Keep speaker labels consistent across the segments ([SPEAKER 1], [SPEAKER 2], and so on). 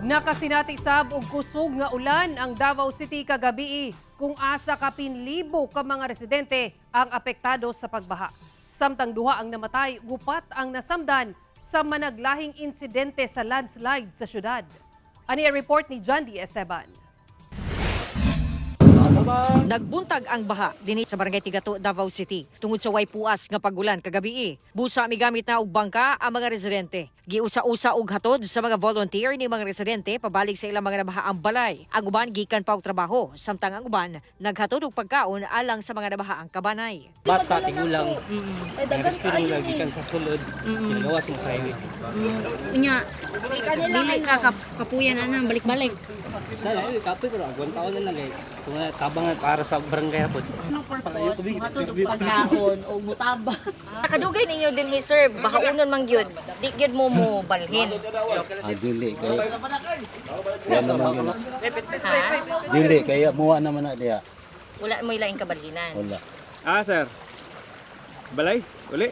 [SPEAKER 1] Nakasinatisab og kusog nga ulan ang Davao City kagabi kung asa ka pinlibo ka mga residente ang apektado sa pagbaha. Samtang duha ang namatay, gupat ang nasamdan sa managlahing insidente sa landslide sa syudad. Ani ang report ni John D. Esteban.
[SPEAKER 2] Nagbuntag ang baha dinhi sa Barangay Tigato, Davao City tungod sa way puas nga pagulan kagabi. Busa migamit na og bangka ang mga residente. Giusa-usa og hatod sa mga volunteer ni mga residente pabalik sa ilang mga nabahaang balay. Ang uban gikan pa og trabaho, samtang ang uban naghatod og pagkaon alang sa mga nabahaang kabanay.
[SPEAKER 3] Bata, tigulang, rescue nila gikan sa sulod, ginagawas mo sa highway.
[SPEAKER 4] Nya, dili ka kapuyan ana balik-balik.
[SPEAKER 3] Sana, kapoy pero agwan taon na lang kung tabangan para sa barangay hapon.
[SPEAKER 4] Matod og pagkaon o mutaba.
[SPEAKER 2] Nakadugay ninyo din sir, bahaunon man gyud. Di gyud mo balhin.
[SPEAKER 5] Dili kay yan naman yun.
[SPEAKER 2] Ha?
[SPEAKER 5] Dili kaya muwa naman na diya.
[SPEAKER 2] Wala mo ilaing kabalhinan.
[SPEAKER 5] Wala.
[SPEAKER 6] Sir. Balay? Uli?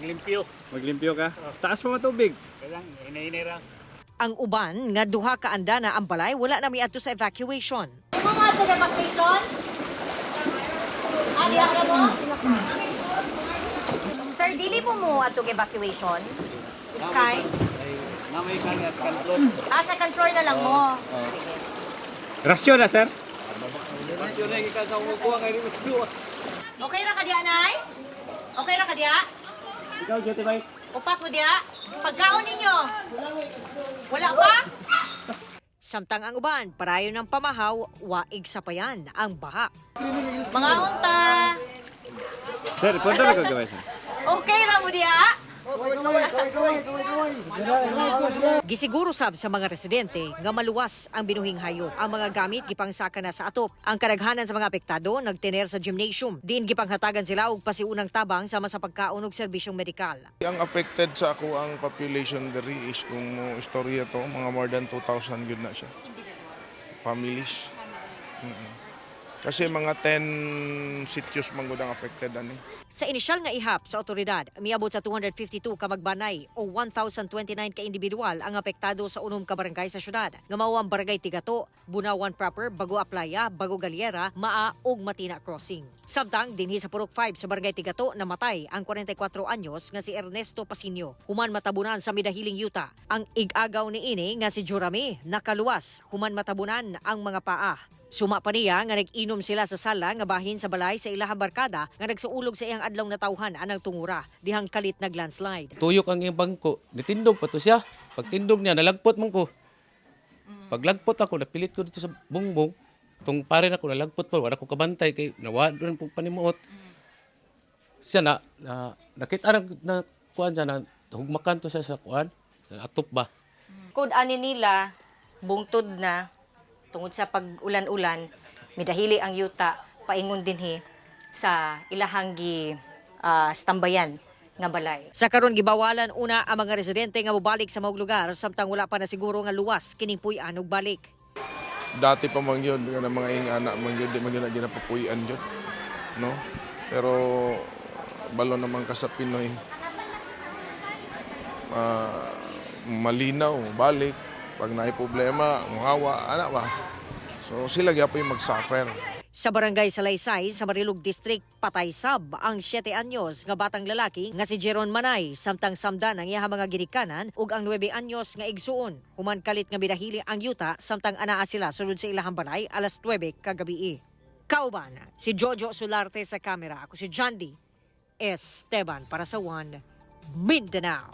[SPEAKER 3] Limpyo.
[SPEAKER 6] Maglimpyo ka? Taas pa matubig.
[SPEAKER 3] Kailang, hinahinira.
[SPEAKER 2] Ang uban nga duha ka anda na ang balay wala na miadto sa evacuation.
[SPEAKER 4] Mga ato sa vacation? Ali ara mo?
[SPEAKER 2] Sir, dili mo atong evacuation? Kay?
[SPEAKER 3] Namay ka nga sa control.
[SPEAKER 2] Second floor na lang mo.
[SPEAKER 6] Rasyon na, sir?
[SPEAKER 3] Rasyon na gikan sa umukuha kay rescue.
[SPEAKER 2] Okay ra ka diya, Nay? Okay ra ka diya?
[SPEAKER 3] Ikaw, Jote Bay.
[SPEAKER 2] Upat mo diya? Pagkaon ninyo? Wala pa? Samtang ang uban, parayo ng pamahaw, waig sapayan ang baha. Mga unta!
[SPEAKER 6] Sir, punta na kagawin, sir.
[SPEAKER 2] Okay ra mo diya? Gisiguro sab sa mga residente nga maluwas ang binuhing hayop. Ang mga gamit gipangsaka na sa atop. Ang kadaghanan sa mga apektado nagtener sa gymnasium. Diin gipanghatagan sila og pasiunang tabang sama sa pagkaon ug serbisyong medikal.
[SPEAKER 7] Ang affected sa ako ang population diri is kung mo istorya to, mga more than 2,000 yun na siya. Families. Kasi mga 10 sitios man gud ang affected ani.
[SPEAKER 2] Sa inisyal nga ihap sa otoridad, miabot sa 252 ka magbanay o 1,029 ka individual ang apektado sa unom ka barangay sa syudad. Nga mao ang Barangay Tigato, Bunawan Proper, Bago Aplaya, Bago Galiera, Maa ug Matina Crossing. Samtang dinhi sa Purok 5 sa Barangay Tigato namatay ang 44 anyos nga si Ernesto Pasinio. Human matabunan sa Midahiling Yuta. Ang igagaw ni ini nga si Jurami nakaluwas, human matabunan ang mga paa. Suma pa niya nga nag-inom sila sa sala nga bahin sa balay sa ilahang barkada nga nagsuulog sa iyang adlaw na tawhan anang tungura dihang kalit naglandslide.
[SPEAKER 8] Tuyok ang iyang bangko, nitindog pa to siya. Pag tindog niya, nalagpot man ko. Paglagpot ako, napilit ko dito sa bungbong. Itong pare na ko, nalagpot pa, wala ko kabantay, kay nawadon po panimuot. Siya nakita na kuan siya, na hugmakan to siya sa kuan, atop ba.
[SPEAKER 2] Kung ani nila, bungtod na, tungod sa pag-ulan-ulan, midahili ang yuta, paingon dinhi sa ilahanggi stambayan nga balay. Sa karon gibawalan una ang mga residente nga mobalik sa maong lugar samtang wala pa na siguro nga luwas kining puy-an ug balik.
[SPEAKER 7] Dati pa man yun, nga mga ingana man yun, di man yun na ginapapuyan yun. No? Pero balo naman ka sa Pinoy. Malinaw, balik. Pag naay problema, muhawa, anak ba? So sila gyapon yung mag-suffer.
[SPEAKER 2] Sa barangay Salaysay, sa Marilog District, patay sab ang 7 anyos nga batang lalaki nga si Jeron Manay, samtang samdan ang iyang mga ginikanan ug ang 9 anyos nga igsuon. Human kalit nga bidahili ang yuta samtang anaa sila sulod sa ilahang balay alas 9 kagabi. Kauban, si Jojo Solarte sa kamera. Ako si John D. Esteban para sa One Mindanao.